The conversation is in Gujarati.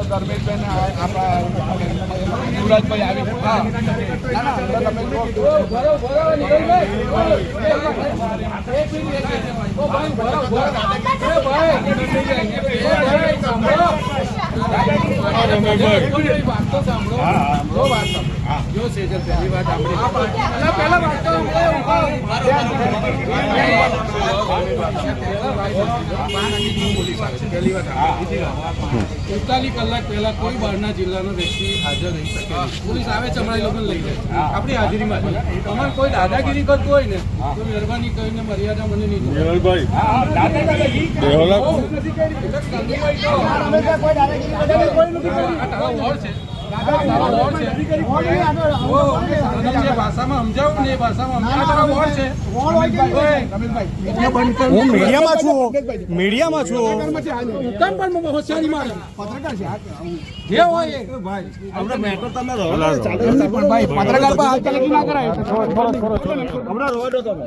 ધર્મેશભાઈ આપણા યુવરાજભાઈ આવી પહેલી કલાક પહેલા કોઈ બહારના જિલ્લાનો વ્યક્તિ હાજર રહી શકે નહીં. પોલીસ આવે છે અમારા લોકોને લઈ જાય આપણી હાજરીમાં. તમારે કોઈ દાદાગીરી કરતું હોય ને તો મહેરબાની કરીને મર્યાદા મને નહીં ભાષામાં સમજાવું ને એ ભાષામાં હું મીડિયામાં છું પણ હોશિયારી મારે પત્રકાર છે જે હોય આપણે મેટર તમે પત્રકાર પર હાથ ચાલકી ના કરાય. હમણાં રોવા દો તમે